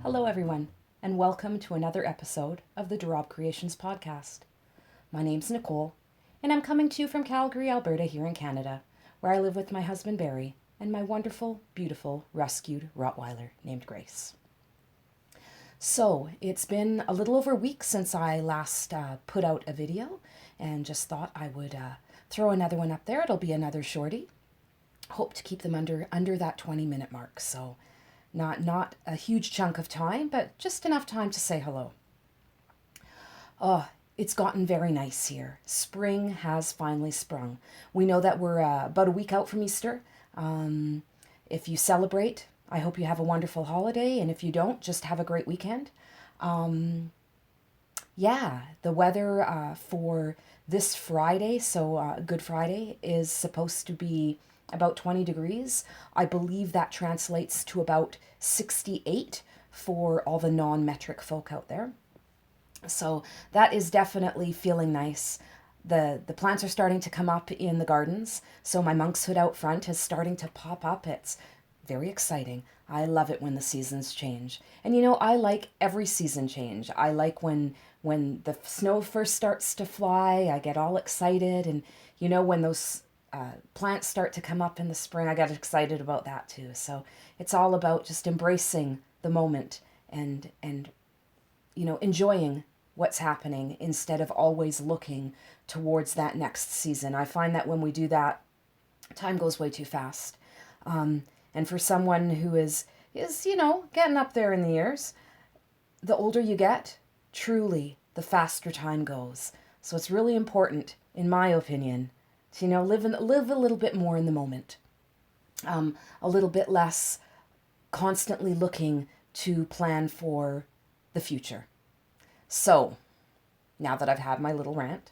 Hello, everyone, and welcome to another episode of the Rabe Creations podcast. My name's Nicole, and I'm coming to you from Calgary, Alberta, here in Canada, where I live with my husband Barry and my wonderful, beautiful, rescued Rottweiler named Grace. So, it's been a little over a week since I last put out a video, and just thought I would throw another one up there. It'll be another shorty. Hope to keep them under that 20-minute mark, so not a huge chunk of time, but just enough time to say hello. Oh, it's gotten very nice here. Spring has finally sprung. We know that we're about a week out from Easter. If you celebrate, I hope you have a wonderful holiday, and if you don't, just have a great weekend. Yeah, the weather for this Friday, so Good Friday, is supposed to be about 20 degrees. I believe that translates to about 68 for all the non-metric folk out there. So that is definitely feeling nice. The plants are starting to come up in the gardens, so my monk's hood out front is starting to pop up. It's very exciting. I love it when the seasons change. And you know, I like every season change. I like when the snow first starts to fly, I get all excited. And you know, when those plants start to come up in the spring, I get excited about that too. So it's all about just embracing the moment and you know, enjoying what's happening instead of always looking towards that next season. I find that when we do that, time goes way too fast. And for someone who is you know, getting up there in the years, the older you get, truly, the faster time goes. So it's really important, in my opinion, to, you know, live a little bit more in the moment. A little bit less constantly looking to plan for the future. So, now that I've had my little rant,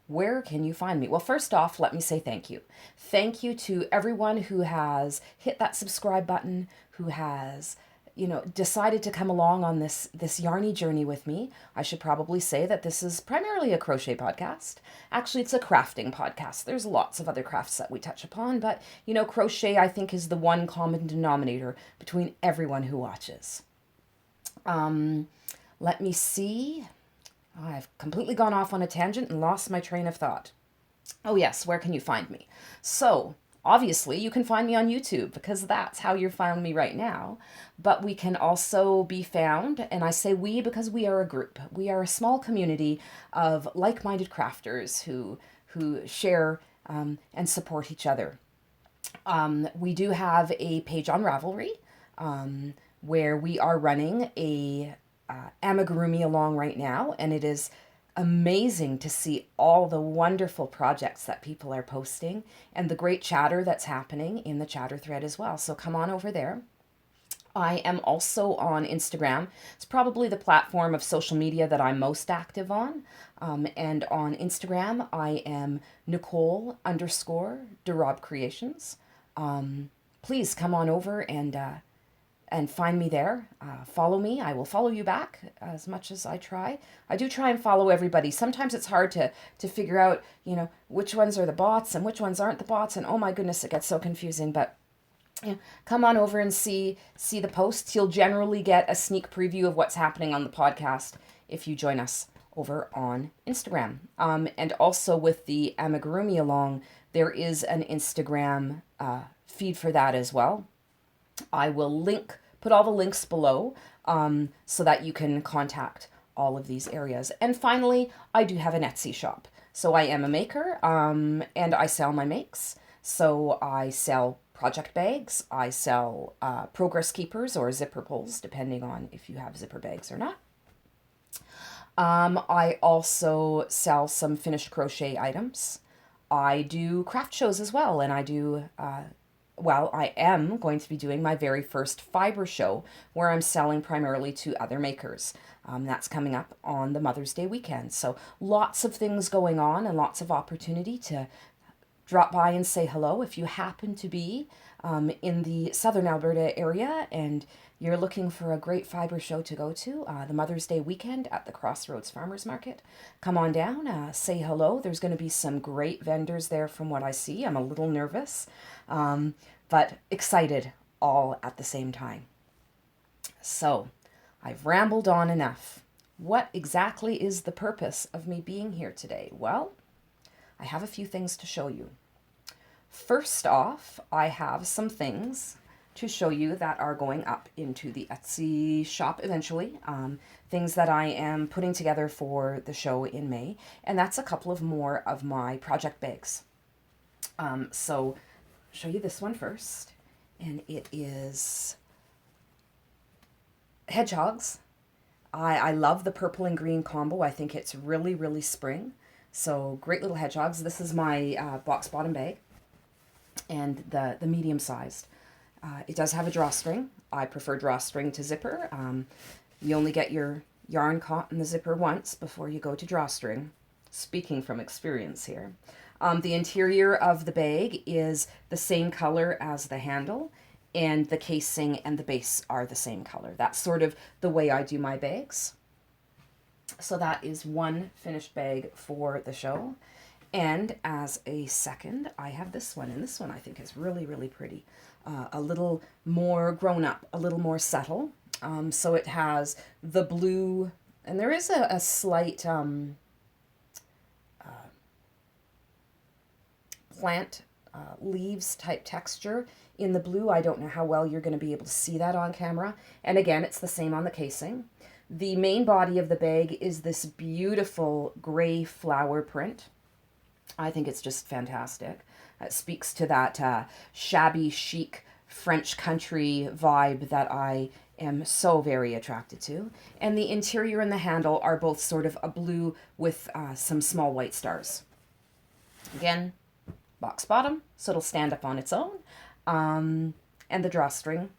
where can you find me? Well, first off, let me say thank you. Thank you to everyone who has hit that subscribe button, who has, you know, decided to come along on this yarny journey with me. I should probably say that this is primarily a crochet podcast. Actually, it's a crafting podcast. There's lots of other crafts that we touch upon, but, you know, crochet, I think, is the one common denominator between everyone who watches. Let me see. Oh, I've completely gone off on a tangent and lost my train of thought. Oh yes, where can you find me? So, obviously, you can find me on YouTube because that's how you're finding me right now. But we can also be found, and I say we because we are a group. We are a small community of like-minded crafters who share and support each other. We do have a page on Ravelry where we are running a amigurumi along right now, and it is amazing to see all the wonderful projects that people are posting and the great chatter that's happening in the chatter thread as well. So come on over there. I am also on Instagram. It's probably the platform of social media that I'm most active on. And on Instagram, I am Nicole_Rabe Creations. Please come on over and find me there. Follow me. I will follow you back as much as I try. I do try and follow everybody. Sometimes it's hard to figure out, you know, which ones are the bots and which ones aren't the bots. And oh my goodness, it gets so confusing. But you know, come on over and see the posts. You'll generally get a sneak preview of what's happening on the podcast if you join us over on Instagram. And also with the amigurumi along, there is an Instagram feed for that as well. I will put all the links below so that you can contact all of these areas. And finally, I do have an Etsy shop. So I am a maker and I sell my makes. So I sell project bags, I sell progress keepers or zipper pulls, depending on if you have zipper bags or not. I also sell some finished crochet items. I do craft shows as well, and I do I am going to be doing my very first fiber show where I'm selling primarily to other makers. That's coming up on the Mother's Day weekend. So lots of things going on and lots of opportunity to drop by and say hello. If you happen to be in the southern Alberta area and you're looking for a great fiber show to go to, the Mother's Day weekend at the Crossroads Farmers Market, come on down, say hello. There's going to be some great vendors there from what I see. I'm a little nervous, but excited all at the same time. So I've rambled on enough. What exactly is the purpose of me being here today? Well, I have a few things to show you. First off, I have some things to show you that are going up into the Etsy shop eventually. Things that I am putting together for the show in May, and that's a couple of more of my project bags. So show you this one first, and it is hedgehogs. I love the purple and green combo. I think it's really, really spring. So great little hedgehogs. This is my box bottom bag, and the medium sized. It does have a drawstring. I prefer drawstring to zipper. You only get your yarn caught in the zipper once before you go to drawstring. Speaking from experience here. The interior of the bag is the same color as the handle, and the casing and the base are the same color. That's sort of the way I do my bags. So that is one finished bag for the show. And as a second, I have this one, and this one I think is really, really pretty. A little more grown up, a little more subtle. So it has the blue, and there is a slight plant leaves type texture in the blue. I don't know how well you're going to be able to see that on camera. And again, it's the same on the casing. The main body of the bag is this beautiful gray flower print. I think it's just fantastic. It speaks to that shabby chic French country vibe that I am so very attracted to. And the interior and the handle are both sort of a blue with some small white stars. Again, box bottom, so it'll stand up on its own. And the drawstring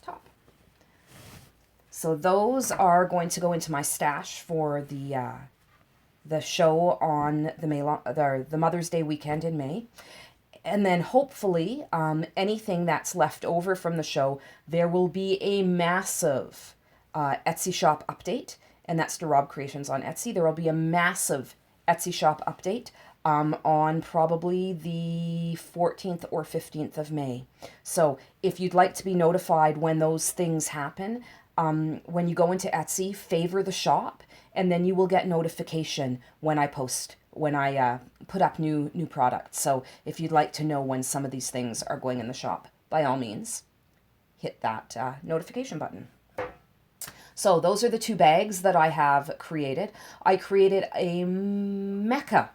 top. So those are going to go into my stash for the show on the Mother's Day weekend in May. And then hopefully anything that's left over from the show, there will be a massive Etsy shop update, and that's to Rabe Creations on Etsy. There will be a massive Etsy shop update on probably the 14th or 15th of May. So if you'd like to be notified when those things happen, when you go into Etsy, favor the shop, and then you will get notification when I post, when I put up new products. So if you'd like to know when some of these things are going in the shop, by all means, hit that notification button. So those are the two bags that I have created. I created a mecca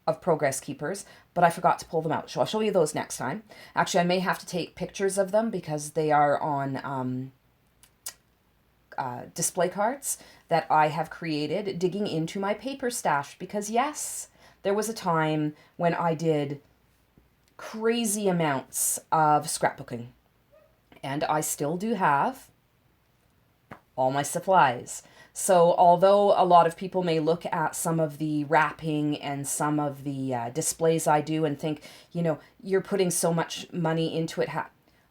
of progress keepers, but I forgot to pull them out. So I'll show you those next time. Actually, I may have to take pictures of them because they are on display cards that I have created digging into my paper stash, because yes, there was a time when I did crazy amounts of scrapbooking, and I still do have all my supplies. So although a lot of people may look at some of the wrapping and some of the displays I do and think, you know, you're putting so much money into it,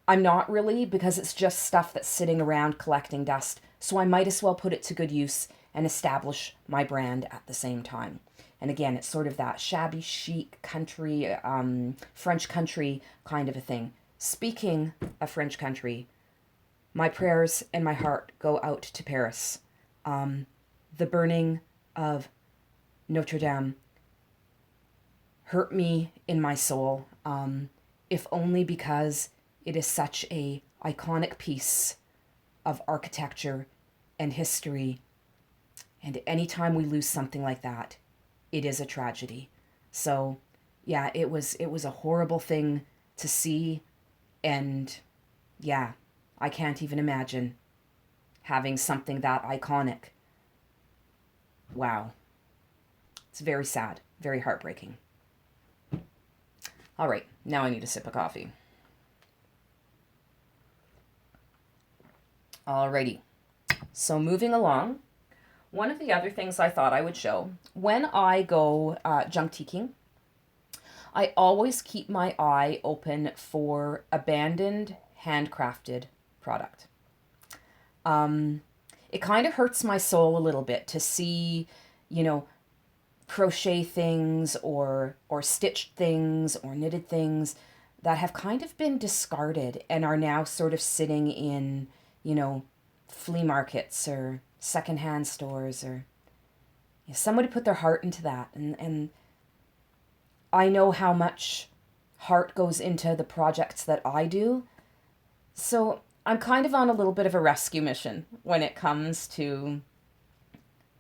I'm not really, because it's just stuff that's sitting around collecting dust. So I might as well put it to good use and establish my brand at the same time. And again, it's sort of that shabby chic country, French country kind of a thing. Speaking of French country, my prayers and my heart go out to Paris. The burning of Notre Dame hurt me in my soul, if only because it is such a iconic piece of architecture and history, and anytime we lose something like that, it is a tragedy. So yeah, it was a horrible thing to see, and yeah, I can't even imagine having something that iconic. Wow. It's very sad, very heartbreaking. All right, now I need a sip of coffee. Alrighty, so moving along, one of the other things I thought I would show, when I go junk-teeking, I always keep my eye open for abandoned handcrafted product. It kind of hurts my soul a little bit to see, you know, crochet things or stitched things or knitted things that have kind of been discarded and are now sort of sitting in, you know, flea markets or secondhand stores, or somebody put their heart into that. And I know how much heart goes into the projects that I do. So I'm kind of on a little bit of a rescue mission when it comes to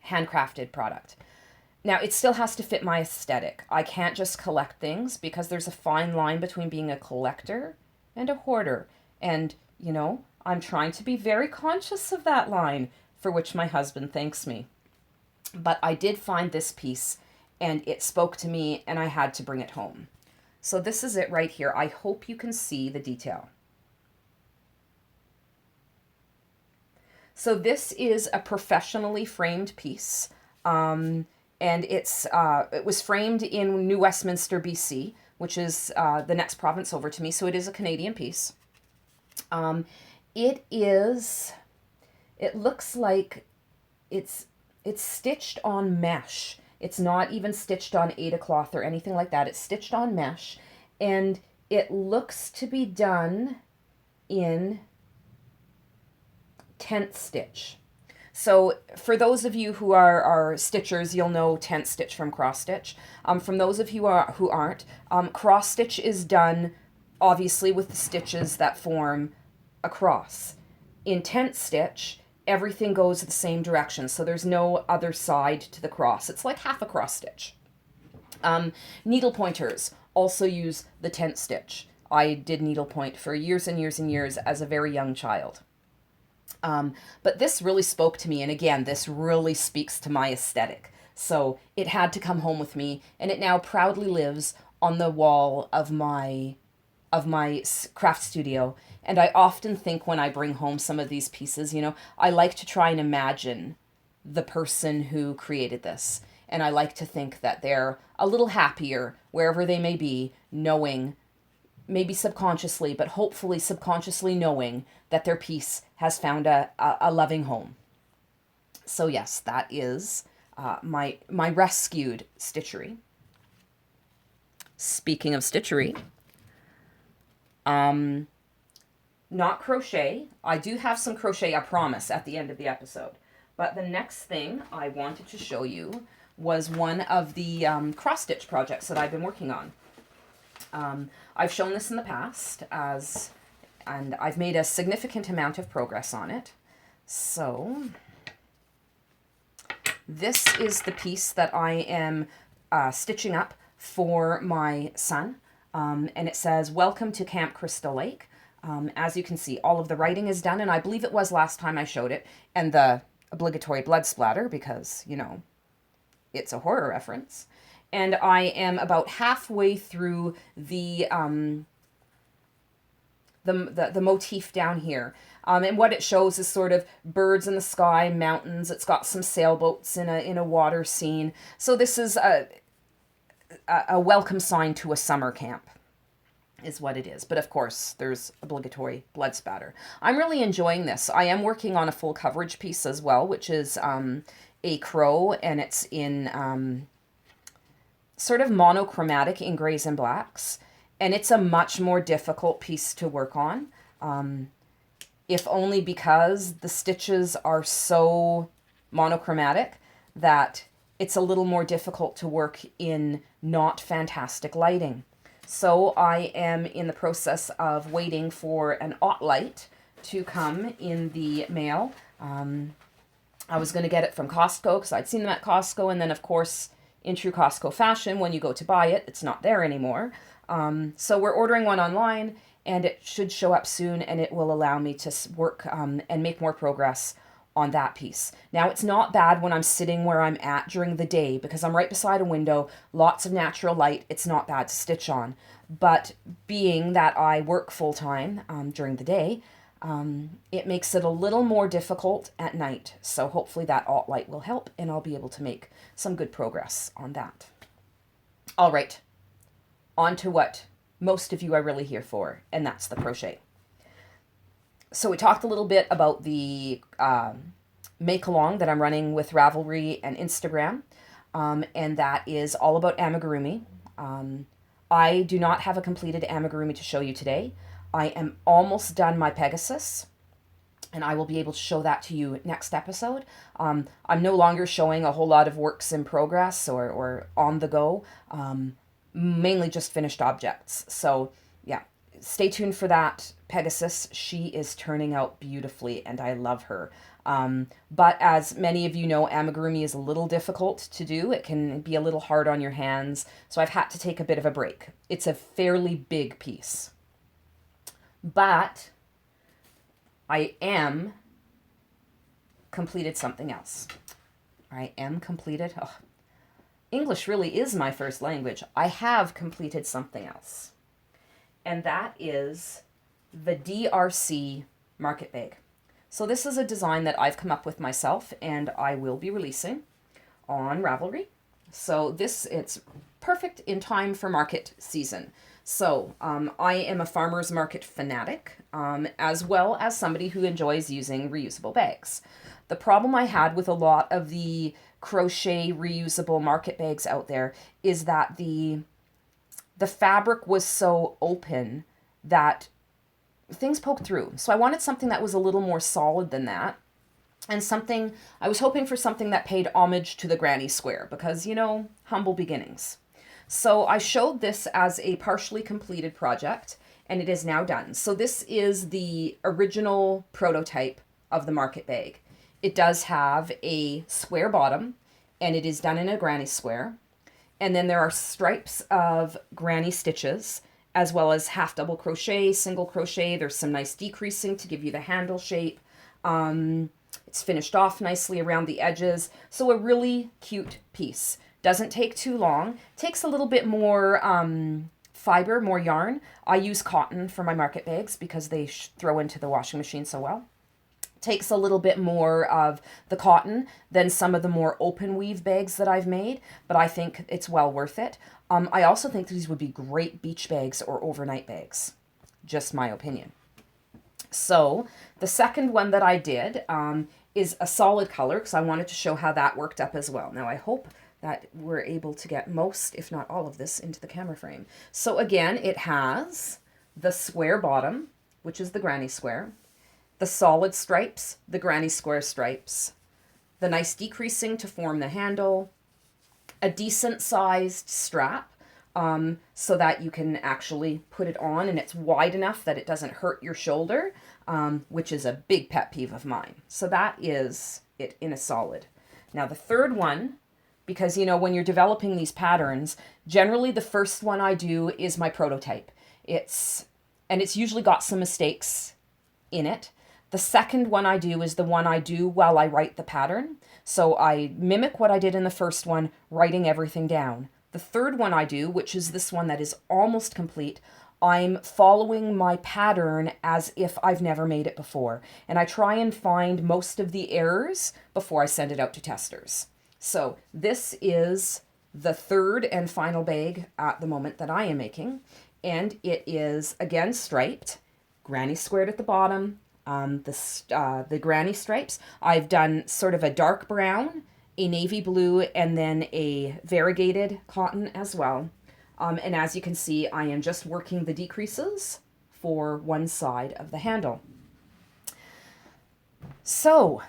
handcrafted product. Now, it still has to fit my aesthetic. I can't just collect things, because there's a fine line between being a collector and a hoarder. And, I'm trying to be very conscious of that line, for which my husband thanks me. But I did find this piece, and it spoke to me, and I had to bring it home. So this is it right here. I hope you can see the detail. So this is a professionally framed piece, and it was framed in New Westminster, BC, which is the next province over to me. So it is a Canadian piece. It looks like it's stitched on mesh. It's not even stitched on Aida cloth or anything like that. It's stitched on mesh, and it looks to be done in tent stitch. So for those of you who are stitchers, you'll know tent stitch from cross stitch. From those of you who aren't, cross stitch is done obviously with the stitches that form a cross. In tent stitch, everything goes the same direction, so there's no other side to the cross. It's like half a cross stitch. Needle pointers also use the tent stitch. I did needlepoint for years and years and years as a very young child. But this really spoke to me, and again, this really speaks to my aesthetic. So it had to come home with me, and it now proudly lives on the wall of my craft studio. And I often think when I bring home some of these pieces, I like to try and imagine the person who created this. And I like to think that they're a little happier wherever they may be, knowing, maybe subconsciously, but hopefully subconsciously knowing that their piece has found a loving home. So yes, that is my rescued stitchery. Speaking of stitchery, not crochet. I do have some crochet, I promise, at the end of the episode. But the next thing I wanted to show you was one of the cross-stitch projects that I've been working on. I've shown this in the past, and I've made a significant amount of progress on it. So this is the piece that I am stitching up for my son. And it says, "Welcome to Camp Crystal Lake." As you can see, all of the writing is done, and I believe it was last time I showed it, and the obligatory blood splatter, because, it's a horror reference. And I am about halfway through the motif down here. And what it shows is sort of birds in the sky, mountains. It's got some sailboats in a water scene. So this is a welcome sign to a summer camp, is what it is. But of course, there's obligatory blood spatter. I'm really enjoying this. I am working on a full coverage piece as well, which is a crow, and it's in sort of monochromatic in grays and blacks. And it's a much more difficult piece to work on, if only because the stitches are so monochromatic that it's a little more difficult to work in not fantastic lighting. So I am in the process of waiting for an Ottlight to come in the mail. I was going to get it from Costco because I'd seen them at Costco, and then of course, in true Costco fashion, when you go to buy it, it's not there anymore. So we're ordering one online, and it should show up soon, and it will allow me to work and make more progress on that piece. Now, it's not bad when I'm sitting where I'm at during the day, because I'm right beside a window, lots of natural light. It's not bad to stitch on. But being that I work full-time during the day, it makes it a little more difficult at night. So hopefully that Alt-Light will help, and I'll be able to make some good progress on that. All right, on to what most of you are really here for, and that's the crochet. So we talked a little bit about the make-along that I'm running with Ravelry and Instagram, and that is all about amigurumi. I do not have a completed amigurumi to show you today. I am almost done my Pegasus, and I will be able to show that to you next episode. I'm no longer showing a whole lot of works in progress or on the go, mainly just finished objects. So yeah, stay tuned for that. Pegasus, she is turning out beautifully and I love her. But as many of you know, amigurumi is a little difficult to do. It can be a little hard on your hands, so I've had to take a bit of a break. It's a fairly big piece. But I am completed something else. I am completed. Oh, English really is my first language. I have completed something else. And that is the DRC market bag. So this is a design that I've come up with myself and I will be releasing on Ravelry. So it's perfect in time for market season. So I am a farmer's market fanatic, as well as somebody who enjoys using reusable bags. The problem I had with a lot of the crochet reusable market bags out there is that the fabric was so open that things poke through. So I wanted something that was a little more solid than that. And I was hoping for something that paid homage to the granny square because, you know, humble beginnings. So I showed this as a partially completed project and it is now done. So this is the original prototype of the market bag. It does have a square bottom and it is done in a granny square. And then there are stripes of granny stitches as well as half double crochet, single crochet. There's some nice decreasing to give you the handle shape. It's finished off nicely around the edges. So a really cute piece. Doesn't take too long. Takes a little bit more fiber, more yarn. I use cotton for my market bags because they throw into the washing machine so well. Takes a little bit more of the cotton than some of the more open weave bags that I've made, but I think it's well worth it. I also think these would be great beach bags or overnight bags. Just my opinion. So the second one that I did is a solid color because I wanted to show how that worked up as well. Now I hope that we're able to get most, if not all of this, into the camera frame. So again, it has the square bottom, which is the granny square, the solid stripes, the granny square stripes, the nice decreasing to form the handle, a decent sized strap so that you can actually put it on and it's wide enough that it doesn't hurt your shoulder, which is a big pet peeve of mine. So that is it in a solid. Now the third one, because you know when you're developing these patterns, generally the first one I do is my prototype. It's usually got some mistakes in it. The second one I do is the one I do while I write the pattern. So I mimic what I did in the first one, writing everything down. The third one I do, which is this one that is almost complete, I'm following my pattern as if I've never made it before. And I try and find most of the errors before I send it out to testers. So this is the third and final bag at the moment that I am making. And it is, again, striped, granny squared at the bottom, the granny stripes. I've done sort of a dark brown, a navy blue, and then a variegated cotton as well. And as you can see, I am just working the decreases for one side of the handle. So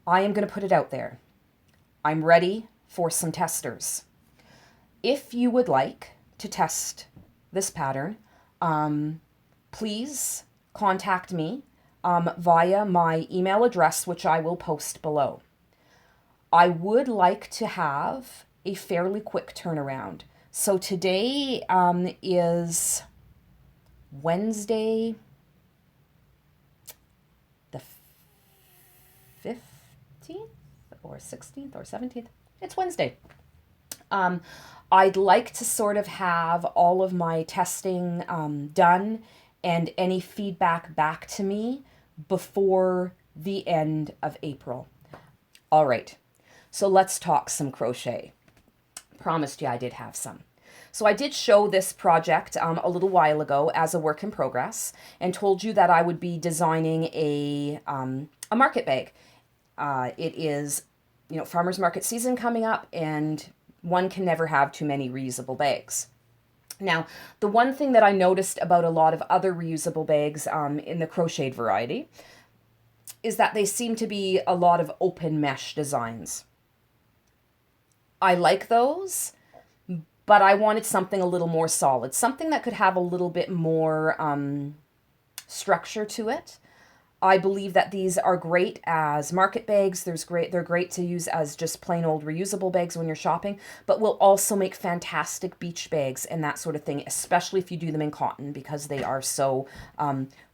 I am going to put it out there. I'm ready for some testers. If you would like to test this pattern, please contact me via my email address, which I will post below. I would like to have a fairly quick turnaround. So today is Wednesday, the 15th or 16th or 17th. It's Wednesday. I'd like to sort of have all of my testing done and any feedback back to me before the end of April. All right, so let's talk some crochet. Promised you I did have some. So I did show this project a little while ago as a work in progress and told you that I would be designing a market bag. It is, you know, farmers market season coming up and one can never have too many reusable bags. Now, the one thing that I noticed about a lot of other reusable bags in the crocheted variety, is that they seem to be a lot of open mesh designs. I like those, but I wanted something a little more solid, something that could have a little bit more structure to it. I believe that these are great as market bags. They're great to use as just plain old reusable bags when you're shopping, but will also make fantastic beach bags and that sort of thing, especially if you do them in cotton, because they are so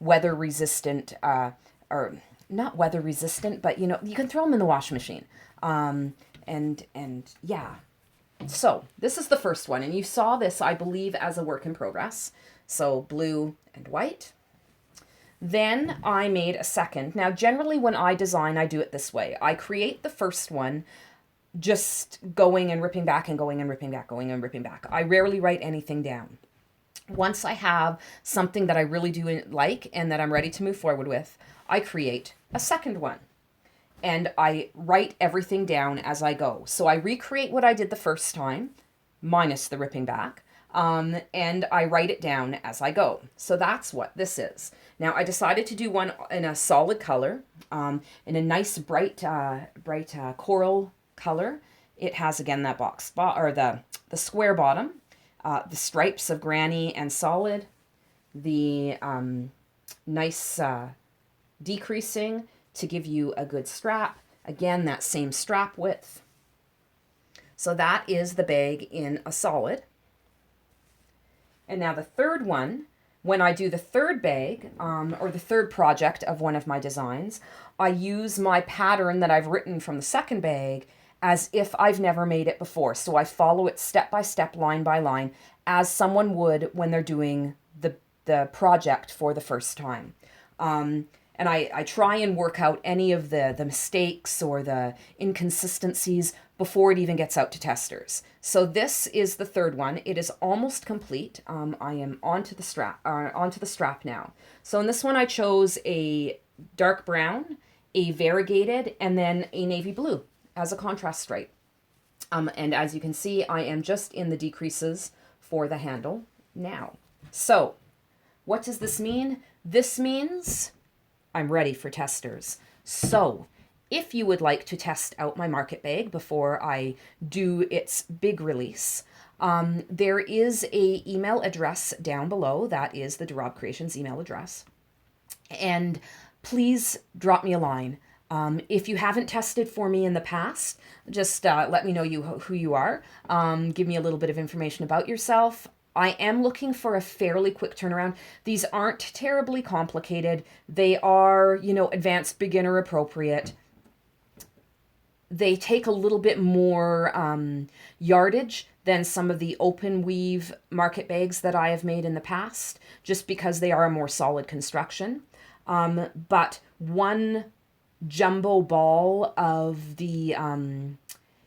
weather resistant, or not weather resistant, but you know, you can throw them in the washing machine. And yeah. So this is the first one, and you saw this, I believe, as a work in progress. So blue and white. Then I made a second. Now, generally when I design, I do it this way. I create the first one just going and ripping back and going and ripping back, going and ripping back. I rarely write anything down. Once I have something that I really do like and that I'm ready to move forward with, I create a second one. And I write everything down as I go. So I recreate what I did the first time, minus the ripping back. And I write it down as I go. So that's what this is. Now I decided to do one in a solid color, in a nice bright coral color. It has again that box spot or the square bottom, the stripes of granny and solid, the nice decreasing to give you a good strap. Again, that same strap width. So that is the bag in a solid. And now the third one, when I do the third bag, or the third project of one of my designs, I use my pattern that I've written from the second bag as if I've never made it before. So I follow it step by step, line by line, as someone would when they're doing the project for the first time. And I try and work out any of the mistakes or the inconsistencies before it even gets out to testers. So this is the third one. It is almost complete. I am onto the strap now. So in this one I chose a dark brown, a variegated, and then a navy blue as a contrast stripe. And as you can see, I am just in the decreases for the handle now. So what does this mean? This means I'm ready for testers. So if you would like to test out my market bag before I do its big release, there is a email address down below. That is the Rabe Creations email address. And please drop me a line. If you haven't tested for me in the past, just let me know who you are. Give me a little bit of information about yourself. I am looking for a fairly quick turnaround. These aren't terribly complicated. They are, advanced beginner appropriate. They take a little bit more yardage than some of the open weave market bags that I have made in the past, just because they are a more solid construction. But one jumbo ball of the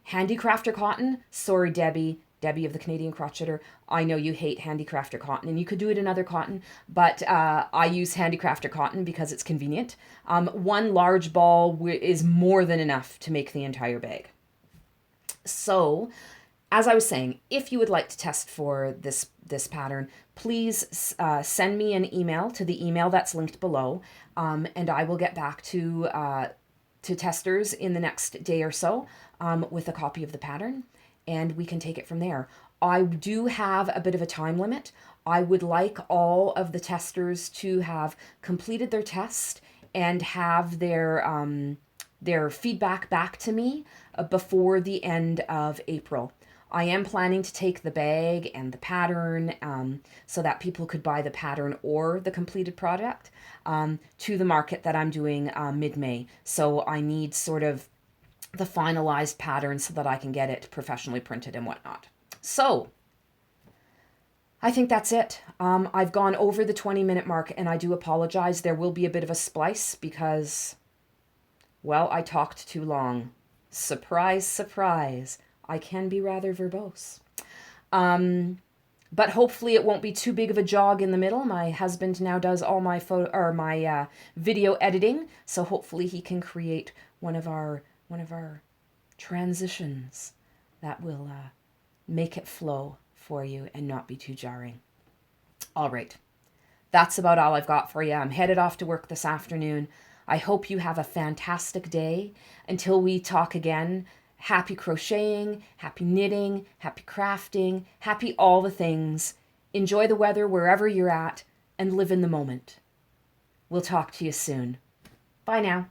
handicrafter cotton, sorry Debbie of the Canadian Crocheter, I know you hate handicrafter cotton, and you could do it in other cotton, but I use handicrafter cotton because it's convenient. One large ball is more than enough to make the entire bag. So, as I was saying, if you would like to test for this pattern, please send me an email to the email that's linked below, and I will get back to testers in the next day or so with a copy of the pattern, and we can take it from there. I do have a bit of a time limit. I would like all of the testers to have completed their test and have their feedback back to me before the end of April. I am planning to take the bag and the pattern so that people could buy the pattern or the completed product to the market that I'm doing mid-May. So I need sort of the finalized pattern so that I can get it professionally printed and whatnot. So I think that's it. I've gone over the 20-minute mark, and I do apologize. There will be a bit of a splice because, well, I talked too long. Surprise, surprise. I can be rather verbose. But hopefully it won't be too big of a jog in the middle. My husband now does all my video editing, so hopefully he can create one of our transitions that will make it flow for you and not be too jarring. All right. That's about all I've got for you. I'm headed off to work this afternoon. I hope you have a fantastic day. Until we talk again, happy crocheting, happy knitting, happy crafting, happy all the things. Enjoy the weather wherever you're at and live in the moment. We'll talk to you soon. Bye now.